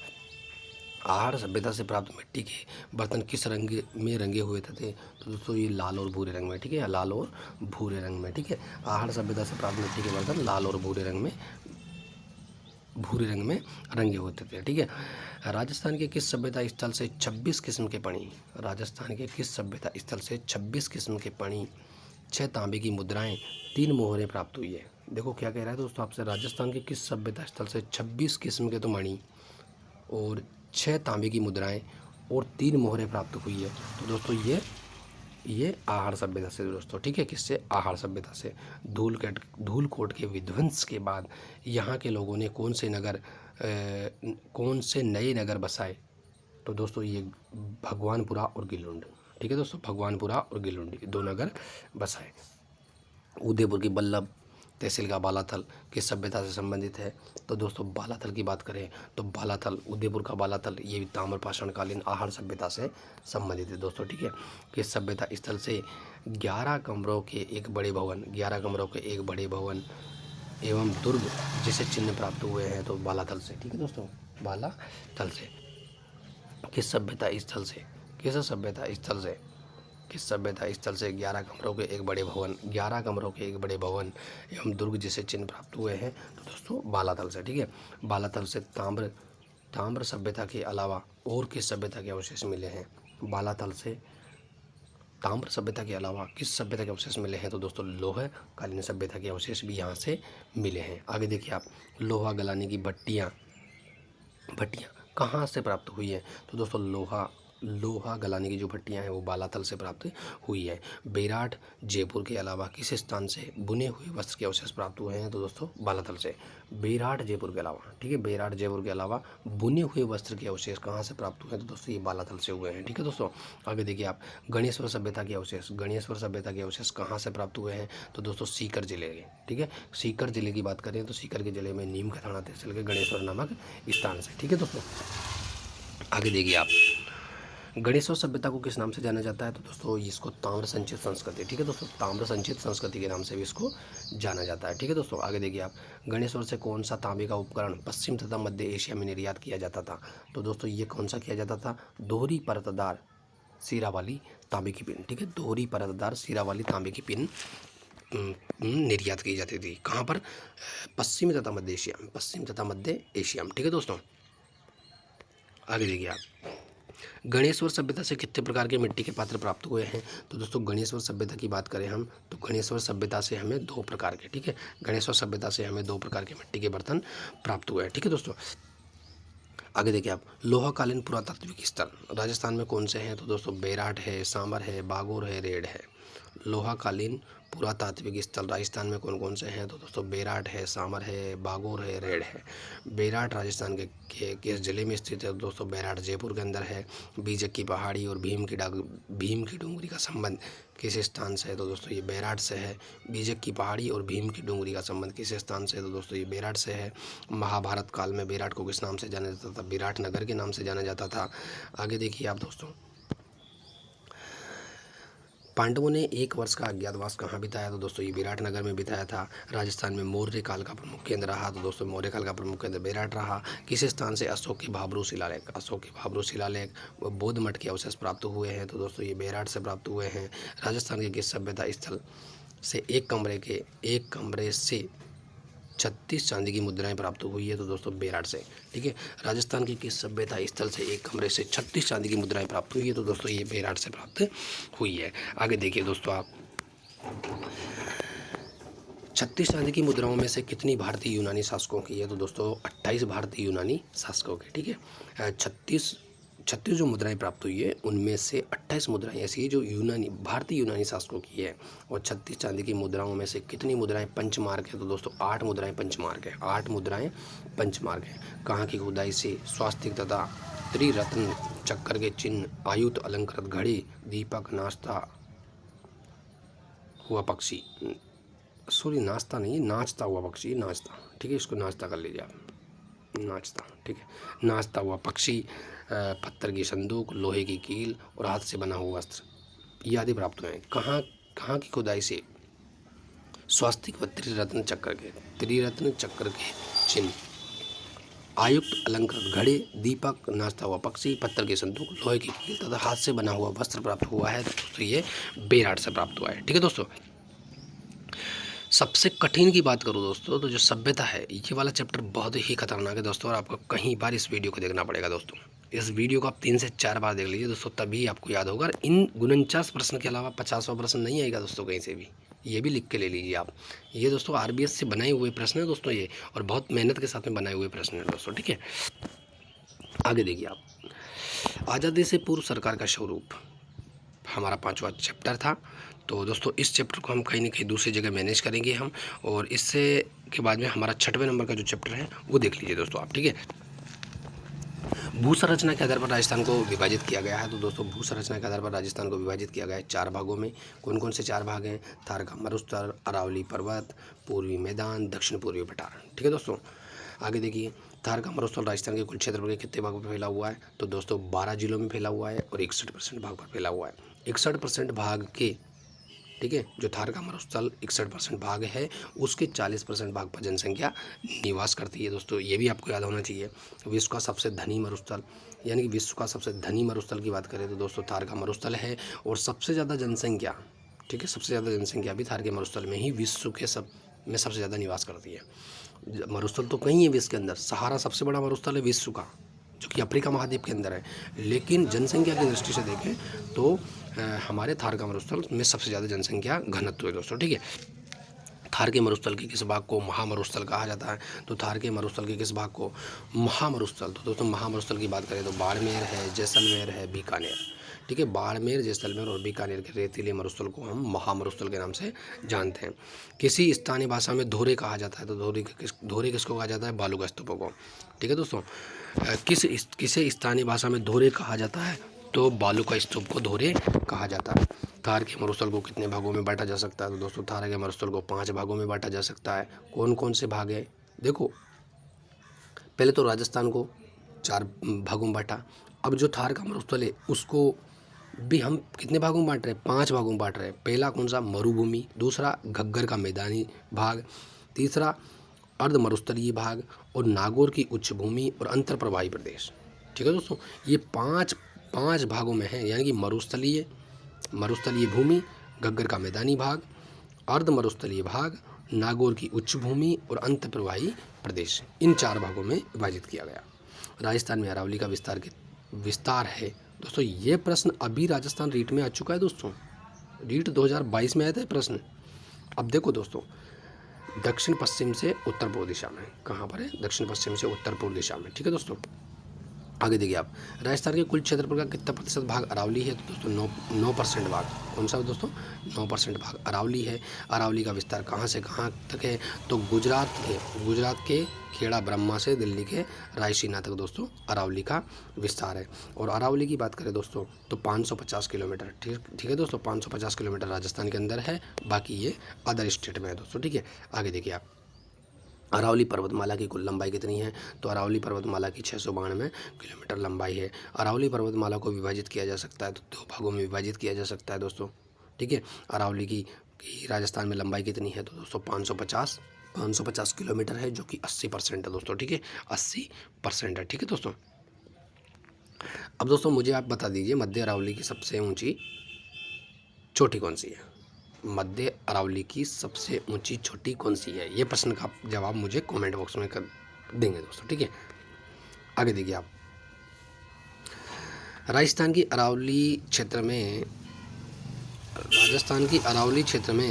आहार सभ्यता से प्राप्त मिट्टी के बर्तन किस रंग में रंगे हुए थे? तो दोस्तों ये लाल और भूरे रंग में, ठीक है, लाल और भूरे रंग में, ठीक है। आहार सभ्यता से प्राप्त मिट्टी के बर्तन लाल और भूरे रंग में भूरे रंग में रंगे होते थे, ठीक है। राजस्थान के किस सभ्यता स्थल से 26 किस्म के पणी, राजस्थान के किस सभ्यता स्थल से 26 किस्म के पणी, 6 तांबे की मुद्राएं, 3 मोहरें प्राप्त हुई है। देखो क्या कह रहा है दोस्तों आपसे, राजस्थान के किस सभ्यता स्थल से 26 किस्म के तो मणि और 6 तांबे की मुद्राएं और 3 मोहरें प्राप्त हुई है। तो दोस्तों ये आहार सभ्यता से दोस्तों, ठीक है। किससे? आहार सभ्यता से। धूलकोट के विध्वंस के बाद यहाँ के लोगों ने कौन से नए नगर बसाए? तो दोस्तों ये भगवानपुरा और गिलुंड, ठीक है दोस्तों, भगवानपुरा और गिलुंड 2 नगर बसाए। उदयपुर की बल्लभ तहसील का बालाथल किस सभ्यता से संबंधित है? तो दोस्तों बालाथल की बात करें तो बालाथल, उदयपुर का बालाथल, ये भी ताम्रपाषाणकालीन आहार सभ्यता से संबंधित है दोस्तों, ठीक है। किस सभ्यता स्थल से 11 कमरों के एक बड़े भवन, 11 कमरों के एक बड़े भवन एवं दुर्ग जिसे चिन्ह प्राप्त हुए हैं? तो बालाथल से, ठीक है दोस्तों, बालाथल से। किस सभ्यता स्थल से 11 कमरों के एक बड़े भवन, 11 कमरों के एक बड़े भवन एवं दुर्ग जिसे चिन्ह प्राप्त हुए हैं? तो दोस्तों बालाथल से, ठीक है। बालाथल से ताम्र सभ्यता के अलावा और किस सभ्यता के अवशेष मिले हैं? बालाथल से ताम्र सभ्यता के अलावा किस सभ्यता के अवशेष मिले हैं? तो दोस्तों लोहा कालीन सभ्यता के अवशेष भी यहाँ से मिले हैं। आगे देखिए आप, लोहा गलाने की भट्टियाँ कहाँ से प्राप्त हुई है? तो दोस्तों लोहा गलाने की जो भट्टियाँ हैं वो बालाथल से प्राप्त हुई है। बेराट जयपुर के अलावा किस स्थान से बुने हुए वस्त्र के अवशेष प्राप्त हुए हैं? तो दोस्तों बालाथल से। बेराट जयपुर के अलावा, ठीक है, बेराट जयपुर के अलावा बुने हुए वस्त्र के अवशेष कहाँ से प्राप्त हुए हैं? तो दोस्तों ये बालाथल से हुए हैं, ठीक है दोस्तों। आगे देखिए आप, गणेश्वर सभ्यता के अवशेष कहाँ से प्राप्त हुए हैं? तो दोस्तों सीकर जिले के, ठीक है। सीकर जिले की बात करें तो सीकर के जिले में नीम का थाना तहसील के गणेश्वर नामक स्थान से, ठीक है दोस्तों। आगे देखिए आप, गणेश्वर सभ्यता को किस नाम से जाना जाता है? तो दोस्तों इसको ताम्र संचित संस्कृति, ठीक है दोस्तों, ताम्र संचित संस्कृति के नाम से भी इसको जाना जाता है, ठीक है दोस्तों। आगे देखिए आप, गणेश्वर से कौन सा तांबे का उपकरण पश्चिम तथा मध्य एशिया में निर्यात किया जाता था? तो दोस्तों ये कौन सा किया जाता था? दोहरी परतदार सिरा वाली तांबे की पिन, ठीक है, दोहरी परतदार सिरा वाली तांबे की पिन निर्यात की जाती थी। कहाँ पर? पश्चिम तथा मध्य एशिया में, ठीक है दोस्तों। आगे देखिए आप, गणेश्वर सभ्यता से कितने प्रकार के मिट्टी के पात्र प्राप्त हुए हैं? तो दोस्तों गणेश्वर सभ्यता की बात करें हम तो गणेश्वर सभ्यता से हमें 2 प्रकार के, ठीक है, गणेश्वर सभ्यता से हमें 2 प्रकार के मिट्टी के बर्तन प्राप्त हुए हैं, ठीक है दोस्तों। आगे देखिए आप, लोहाकालीन पुरातात्विक स्थल राजस्थान में कौन से हैं? तो दोस्तों बेराट है, सामर है, बागोर है, रेड है। लोहाकालीन पुरातात्विक स्थल राजस्थान में कौन कौन से हैं? तो दोस्तों बेराट है, सामर है, बागोर है, रेड है। बेराट राजस्थान के किस जिले में स्थित है? दोस्तों बेराट जयपुर के अंदर है। बीजक की पहाड़ी और भीम की डूंगरी का संबंध किस स्थान से है? तो दोस्तों ये बेराट से है। बीजक की पहाड़ी और भीम की डूंगरी का संबंध किस स्थान से है? तो दोस्तों ये बेराट से है। महाभारत काल में बेराट को किस नाम से जाना जाता था? विराट नगर के नाम से जाना जाता था। आगे देखिए आप दोस्तों, पांडवों ने 1 वर्ष का अज्ञातवास कहाँ बिताया? तो दोस्तों ये विराटनगर में बिताया था। राजस्थान में मौर्य काल का प्रमुख केंद्र रहा, तो दोस्तों मौर्य काल का प्रमुख केंद्र बेराट रहा। किस स्थान से अशोक के भाबरू शिलालेख व बौद्ध मठ के अवशेष प्राप्त हुए हैं? तो दोस्तों ये बेराट से प्राप्त हुए हैं। राजस्थान के किस सभ्यता स्थल से एक कमरे से 36 चांदी की मुद्राएं प्राप्त हुई है? तो दोस्तों बेराट से, ठीक है। राजस्थान के किस सभ्यता स्थल से एक कमरे से 36 चांदी की मुद्राएं प्राप्त हुई है? तो दोस्तों ये बेराट से प्राप्त हुई है। आगे देखिए दोस्तों आप, 36 चांदी की मुद्राओं में से कितनी भारतीय यूनानी शासकों की है? तो दोस्तों 28 भारतीय यूनानी शासकों की, ठीक है। 36 जो मुद्राएं प्राप्त हुई है उनमें से 28 मुद्राएं ऐसी है जो भारतीय यूनानी शासकों की है। और 36 चांदी की मुद्राओं में से कितनी मुद्राएं पंचमार्क है? तो दोस्तों 8 मुद्राएं पंचमार्क है। 8 मुद्राएं पंचमार्क है। कहाँ की खुदाई से स्वास्तिक तथा त्रिरत्न चक्कर के चिन्ह, आयुध अलंकृत घड़े, दीपक, नाचता हुआ पक्षी, नाचता नहीं, नाचता हुआ पक्षी, नाचता, ठीक है, इसको नाचता कर लीजिए आप, नाचता, ठीक है, नाचता हुआ पक्षी, पत्थर की संदूक, लोहे की कील और हाथ से बना हुआ वस्त्र, ये आदि प्राप्त हुए हैं। कहाँ की खुदाई से? स्वास्तिक व त्रिरत्न चक्कर के चिन्ह, आयुक्त अलंकृत घड़े, दीपक, नाचता हुआ पक्षी, पत्थर की संदूक, लोहे की कील तथा हाथ से बना हुआ वस्त्र प्राप्त हुआ है। तो ये बेराट से प्राप्त हुआ है, ठीक है दोस्तों। सबसे कठिन की बात करूँ दोस्तों, तो जो सभ्यता है ये वाला चैप्टर बहुत ही खतरनाक है दोस्तों, और आपको कहीं बार इस वीडियो को देखना पड़ेगा दोस्तों। इस वीडियो को आप 3 से 4 बार देख लीजिए दोस्तों, तभी आपको याद होगा। और इन 49 प्रश्न के अलावा 50वां प्रश्न नहीं आएगा दोस्तों कहीं से भी, ये भी लिख के ले लीजिए आप। ये दोस्तों आरबीएस से बनाए हुए प्रश्न है दोस्तों ये, और बहुत मेहनत के साथ में बनाए हुए प्रश्न है दोस्तों, ठीक है। आगे देखिए आप, आज़ादी से पूर्व सरकार का स्वरूप हमारा 5वां चैप्टर था। तो दोस्तों इस चैप्टर को हम कहीं ना कहीं दूसरी जगह मैनेज करेंगे हम, और इससे के बाद में हमारा 6वें नंबर का जो चैप्टर है वो देख लीजिए दोस्तों आप, ठीक है। भू संरचना के आधार पर राजस्थान को विभाजित किया गया है। तो दोस्तों भू संरचना के आधार पर राजस्थान को विभाजित किया गया है 4 भागों में। कौन कौन से 4 भाग हैं? थार का मरुस्थल, अरावली पर्वत, पूर्वी मैदान, दक्षिण पूर्वी पठार, ठीक है दोस्तों। आगे देखिए, थार का मरुस्थल राजस्थान के कुल क्षेत्रफल के कितने भागों में फैला हुआ है? तो दोस्तों 12 जिलों में फैला हुआ है और 61% भाग पर फैला हुआ है। 61% भाग के, ठीक है, जो थार का मरुस्थल 61% भाग है, उसके 40% भाग पर जनसंख्या निवास करती है दोस्तों। ये भी आपको याद होना चाहिए। विश्व का सबसे धनी मरुस्थल, यानी कि विश्व का सबसे धनी मरुस्थल की बात करें तो दोस्तों थार का मरुस्थल है, और सबसे ज़्यादा जनसंख्या, ठीक है, सबसे ज़्यादा जनसंख्या भी थार के मरुस्थल में ही विश्व के सबसे ज़्यादा निवास करती है। मरुस्थल तो कहीं है विश्व के अंदर, सहारा सबसे बड़ा मरुस्थल है विश्व का, जो कि अफ्रीका महाद्वीप के अंदर है, लेकिन जनसंख्या की दृष्टि से देखें तो हमारे थार का मरुस्थल में सबसे ज़्यादा जनसंख्या घनत्व है दोस्तों, ठीक है। थार के मरुस्थल के किस भाग को महामरुस्थल कहा जाता है? तो थार के मरुस्थल के किस भाग को महामरुस्थल? तो दोस्तों महामरुस्थल की बात करें तो बाड़मेर है, जैसलमेर है, बीकानेर, ठीक है। बाड़मेर, जैसलमेर और बीकानेर के रेतीले मरुस्थल को हम महामरुस्थल के नाम से जानते हैं। किसी स्थानीय भाषा में धोरे कहा जाता है, तो धोरे किसको कहा जाता है? बालू स्तूपों को, ठीक है दोस्तों। किसे स्थानीय भाषा में धोरे कहा जाता है? तो बालू का स्तूप को धोरे कहा जाता है। थार के मरुस्थल को कितने भागों में बांटा जा सकता है? तो दोस्तों थार के मरुस्थल को 5 भागों में बांटा जा सकता है। कौन कौन से भाग है? देखो, पहले तो राजस्थान को 4 भागों में बांटा। अब जो थार का मरुस्थल है उसको भी हम कितने भागों में बांट रहे हैं? 5 भागों में बांट रहे हैं। पहला कौन सा? मरुभूमि, दूसरा घग्गर का मैदानी भाग, तीसरा अर्ध मरुस्थलीय भाग, और नागौर की उच्च भूमि और अंतर प्रवाही प्रदेश, ठीक है दोस्तों। ये पाँच भागों में है, यानी कि मरुस्थलीय भूमि, घग्गर का मैदानी भाग, अर्ध मरुस्थलीय भाग, नागौर की उच्च भूमि और अंतर प्रवाही प्रदेश, इन 4 भागों में विभाजित किया गया। राजस्थान में अरावली का विस्तार है दोस्तों। ये प्रश्न अभी राजस्थान रीट में आ चुका है दोस्तों, रीट 2022 में आया था प्रश्न। अब देखो दोस्तों, दक्षिण पश्चिम से उत्तर पूर्व दिशा में, कहाँ पर है? दक्षिण पश्चिम से उत्तर पूर्व दिशा में, ठीक है दोस्तों। आगे देखिए आप, राजस्थान के कुल क्षेत्रफल का कितना प्रतिशत भाग अरावली है? तो दोस्तों 9% भाग। कौन सा दोस्तों? 9% भाग अरावली है। अरावली का विस्तार कहाँ से कहाँ तक है? तो गुजरात के खेड़ा ब्रह्मा से दिल्ली के रायसीना तक दोस्तों अरावली का विस्तार है। और अरावली की बात करें दोस्तों तो 550 किलोमीटर, ठीक है दोस्तों, 550 किलोमीटर राजस्थान के अंदर है, बाकी ये अदर स्टेट में है दोस्तों, ठीक है। आगे देखिए आप, अरावली पर्वतमाला की कुल लंबाई कितनी है? तो अरावली पर्वतमाला की 692 किलोमीटर लंबाई है। अरावली पर्वतमाला को विभाजित किया जा सकता है, तो 2 भागों में विभाजित किया जा सकता है दोस्तों, ठीक है। अरावली की राजस्थान में लंबाई कितनी है? तो दोस्तों 550 किलोमीटर है, जो कि 80% है दोस्तों, ठीक है, 80% है, ठीक है दोस्तों। अब दोस्तों मुझे आप बता दीजिए, मध्य अरावली की सबसे ऊँची चोटी कौन सी है? मध्य अरावली की सबसे ऊंची चोटी कौन सी है? ये प्रश्न का जवाब मुझे कमेंट बॉक्स में कर देंगे दोस्तों, ठीक है। आगे देखिए आप, राजस्थान की अरावली क्षेत्र में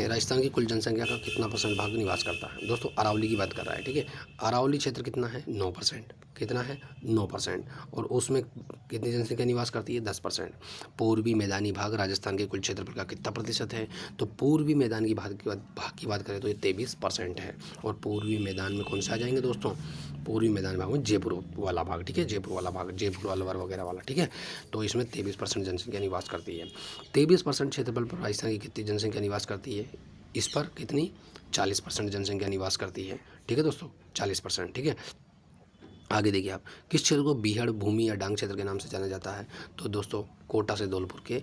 राजस्थान की कुल जनसंख्या का कितना % भाग निवास करता है? दोस्तों अरावली की बात कर रहा है, ठीक है। अरावली क्षेत्र कितना है? 9%। कितना है? 9%। और उसमें कितनी जनसंख्या निवास करती है? 10%। पूर्वी मैदानी भाग राजस्थान के कुल क्षेत्रफल का कितना प्रतिशत है? तो पूर्वी मैदान की भाग की बात करें तो ये 23% है। और पूर्वी मैदान में कौन से आ जाएंगे दोस्तों? पूर्वी मैदान भाग में जयपुर वाला भाग, ठीक है, जयपुर वाला भाग, जयपुर अलवर वगैरह वाला, ठीक है। तो इसमें 23% जनसंख्या निवास करती है। 23% क्षेत्रफल पर राजस्थान की कितनी जनसंख्या निवास करती है? इस पर कितनी? 40% जनसंख्या निवास करती है, ठीक है दोस्तों, 40%, ठीक है। आगे देखिए आप, किस क्षेत्र को बीहड़ भूमि या डांग क्षेत्र के नाम से जाना जाता है? तो दोस्तों कोटा से धौलपुर के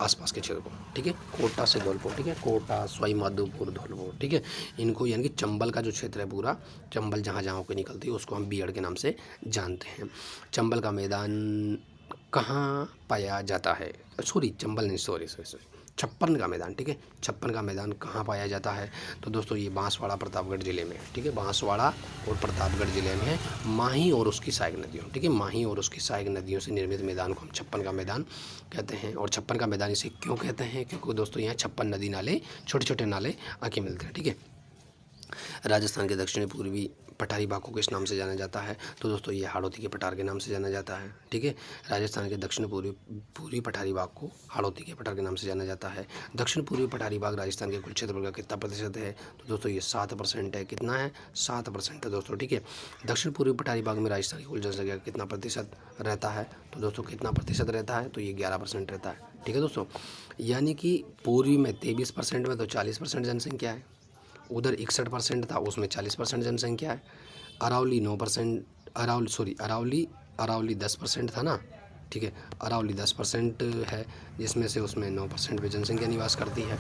आसपास के क्षेत्र को, ठीक है, कोटा से धौलपुर, ठीक है, कोटा, सवाई माधोपुर, धौलपुर, ठीक है, इनको, यानी कि चंबल का जो क्षेत्र है पूरा, चंबल जहाँ जहाँ होकर निकलती है उसको हम बीहड़ के नाम से जानते हैं। चंबल का मैदान कहाँ पाया जाता है? चंबल नहीं, सॉरी, छप्पन का मैदान, ठीक है। छप्पन का मैदान कहाँ पाया जाता है? तो दोस्तों ये बांसवाड़ा प्रतापगढ़ ज़िले में, ठीक है। बांसवाड़ा और प्रतापगढ़ ज़िले में है। माही और उसकी सहायक नदियों, ठीक है, माही और उसकी सहायक नदियों से निर्मित मैदान को हम छप्पन का मैदान कहते हैं। और छप्पन का मैदान इसे क्यों कहते हैं? क्योंकि दोस्तों यहाँ 56 नदी नाले, छोटे छोटे नाले आके मिलते हैं, ठीक है। राजस्थान के दक्षिणी पूर्वी पठारी भाग को किस नाम से जाना जाता है? तो दोस्तों ये हाड़ौती के पठार के नाम से जाना जाता है, ठीक है। राजस्थान के दक्षिण पूर्वी पठारी भाग को हाड़ौती के पठार के नाम से जाना जाता है। दक्षिण पूर्वी पठारी भाग राजस्थान के कुल क्षेत्रफल का कितना प्रतिशत है? तो दोस्तों ये 7% है। कितना है? 7% है दोस्तों, ठीक है। दक्षिण पूर्वी पठारी भाग में राजस्थान की कुल जनसंख्या का कितना प्रतिशत रहता है? तो दोस्तों कितना प्रतिशत रहता है? तो ये 11% रहता है, ठीक है दोस्तों। यानी कि पूर्वी में 23% में तो 40% जनसंख्या है, उधर 61% था, उसमें 40% जनसंख्या है। अरावली 9%, अरावली 10% था ना, ठीक है। अरावली 10% है, जिसमें से उसमें 9% पे जनसंख्या निवास करती है,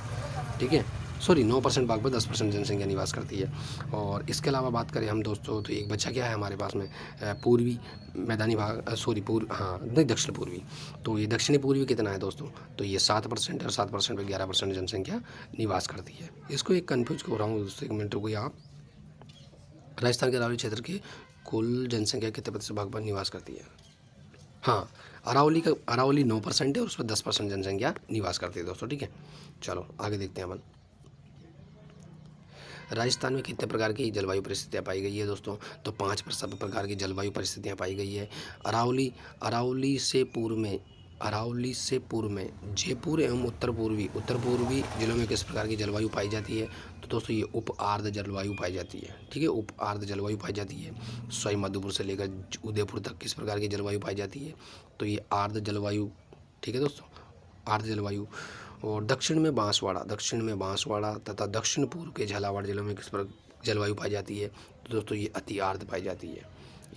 ठीक है। 9% भाग पर 10% जनसंख्या निवास करती है। और इसके अलावा बात करें हम दोस्तों, तो एक बच्चा क्या है हमारे पास में, पूर्वी मैदानी भाग, नहीं, दक्षिण पूर्वी। तो ये दक्षिणी पूर्वी कितना है दोस्तों? तो ये 7% और 7% पे 11% जनसंख्या निवास करती है। इसको एक कन्फ्यूज हो रहा हूँ दोस्तों, एक मिनट रुको आप। राजस्थान के अरावली क्षेत्र के कुल जनसंख्या कितने प्रतिशत भाग पर निवास करती है? हाँ, अरावली 9% है और उसमें 10% जनसंख्या निवास करती है दोस्तों, ठीक है। चलो आगे देखते हैं अपन। राजस्थान में कितने प्रकार की जलवायु परिस्थितियाँ पाई गई है दोस्तों? तो 5 प्रकार की जलवायु परिस्थितियाँ पाई गई है। अरावली से पूर्व में जयपुर एवं उत्तर पूर्वी जिलों में किस प्रकार की जलवायु पाई जाती है? तो दोस्तों ये उप आर्द्र जलवायु पाई जाती है, ठीक है। उप आर्द्र जलवायु पाई जाती है। सवाई माधोपुर से लेकर उदयपुर तक किस प्रकार की जलवायु पाई जाती है? तो ये आर्द्र जलवायु, ठीक है दोस्तों, आर्द्र जलवायु। और दक्षिण में बांसवाड़ा तथा दक्षिण पूर्व के झालावाड़ जिलों में किस पर जलवायु पाई जाती है? तो दोस्तों ये अति आर्द्र पाई जाती है,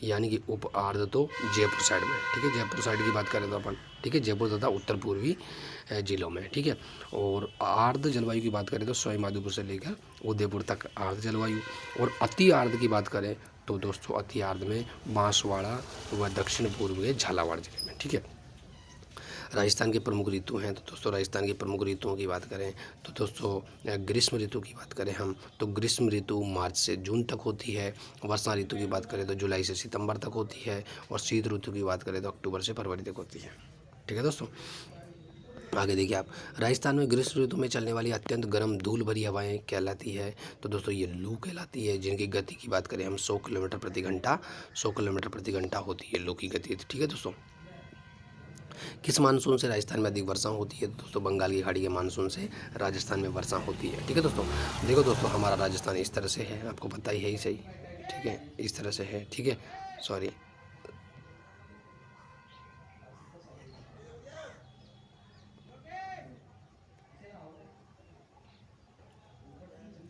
यानी कि उप आर्द्र तो जयपुर साइड में, ठीक है। जयपुर साइड की बात करें तो अपन, ठीक है, जयपुर तथा उत्तर पूर्वी जिलों में, ठीक है। और आर्द्र जलवायु की बात करें तो सवाई माधोपुर से लेकर उदयपुर तक आर्द्र जलवायु। और अति आर्द्र की बात करें तो दोस्तों अति आर्द्र में बांसवाड़ा व दक्षिण पूर्व के झालावाड़ जिले में, ठीक है। राजस्थान के प्रमुख ऋतु हैं, तो दोस्तों राजस्थान की प्रमुख ऋतुओं की बात करें तो दोस्तों ग्रीष्म ऋतु की बात करें हम, तो ग्रीष्म ऋतु मार्च से जून तक होती है। वर्षा ऋतु की बात करें तो जुलाई से सितंबर तक होती है। और शीत ऋतु की बात करें तो अक्टूबर से फरवरी तक होती है, ठीक है दोस्तों। आगे देखिए आप, राजस्थान में ग्रीष्म ऋतु में चलने वाली अत्यंत गर्म धूल भरी हवाएं कहलाती है? तो दोस्तों ये लू कहलाती है, जिनकी गति की बात करें हम 100 किलोमीटर प्रति घंटा होती है लू की गति, ठीक है दोस्तों। किस मानसून से राजस्थान में अधिक वर्षा होती है? तो दोस्तों बंगाल की खाड़ी के मानसून से राजस्थान में वर्षा होती है, ठीक है दोस्तों। देखो दोस्तों हमारा राजस्थान इस तरह से है, आपको पता ही है ही सही, ठीक है, इस तरह से है, ठीक है। सॉरी,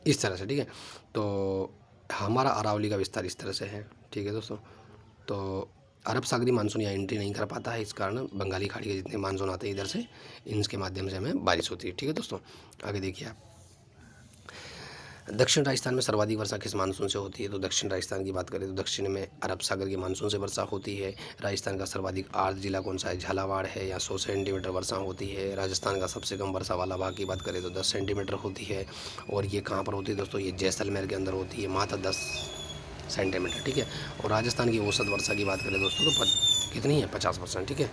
इस तरह से, ठीक है। तो हमारा अरावली का विस्तार इस तरह से है, ठीक है दोस्तों। तो अरब सागरी मानसून यहाँ एंट्री नहीं कर पाता है, इस कारण बंगाली खाड़ी के जितने मानसून आते हैं इधर से, इनके माध्यम से हमें बारिश होती है, ठीक है दोस्तों। आगे देखिए आप, दक्षिण राजस्थान में सर्वाधिक वर्षा किस मानसून से होती है? तो दक्षिण राजस्थान की बात करें तो दक्षिण में अरब सागर के मानसून से वर्षा होती है। राजस्थान का सर्वाधिक आर्द्र जिला कौन सा है? झालावाड़ है, या 100 सेंटीमीटर वर्षा होती है। राजस्थान का सबसे कम वर्षा वाला भाग की बात करें तो 10 सेंटीमीटर होती है। और ये कहाँ पर होती है दोस्तों? ये जैसलमेर के अंदर होती है, मात्र 10 सेंटीमीटर, ठीक है। और राजस्थान की औसत वर्षा की बात करें दोस्तों तो कितनी है? 50%, ठीक है,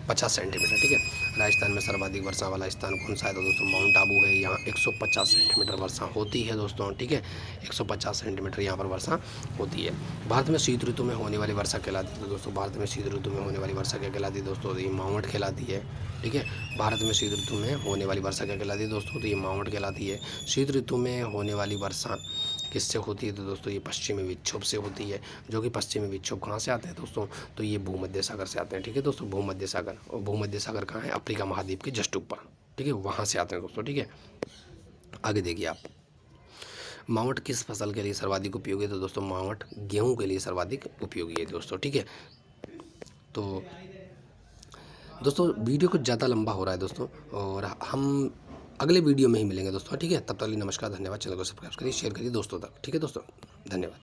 50 सेंटीमीटर, ठीक है। राजस्थान में सर्वाधिक वर्षा वाला स्थान कौन सा है? तो दोस्तों माउंट आबू है, यहाँ 150 सेंटीमीटर वर्षा होती है दोस्तों, ठीक है। 150 सेंटीमीटर यहाँ पर वर्षा होती है। भारत में शीत ऋतु में होने वाली वर्षा कहलाती है? तो दोस्तों भारत में शीत ऋतु में होने वाली वर्षा क्या कहलाती है दोस्तों? तो ये मावट कहलाती है, ठीक है। भारत में शीत ऋतु में होने वाली वर्षा क्या कहलाती है दोस्तों? तो ये मावट कहलाती है। शीत ऋतु में होने वाली वर्षा किससे होती है? तो दोस्तों ये पश्चिमी विक्षोभ से होती है, जो कि पश्चिमी विक्षोभ कहाँ से आते हैं दोस्तों? तो ये भूमध्य सागर से आते हैं, ठीक है दोस्तों, भूमध्य सागर। और भूमध्य सागर कहाँ है? अफ्रीका महाद्वीप के जस्ट ऊपर, ठीक है, वहाँ से आते हैं दोस्तों, ठीक है। आगे देखिए आप, मावट किस फसल के लिए सर्वाधिक उपयोगी है? तो दोस्तों मावट गेहूँ के लिए सर्वाधिक उपयोगी है दोस्तों, ठीक है। तो दोस्तों वीडियो कुछ ज़्यादा लंबा हो रहा है दोस्तों, और हम अगले वीडियो में ही मिलेंगे दोस्तों, ठीक है। तब तक के लिए नमस्कार, धन्यवाद। चैनल को सब्सक्राइब करिए, शेयर करिए दोस्तों तक, ठीक है दोस्तों, धन्यवाद।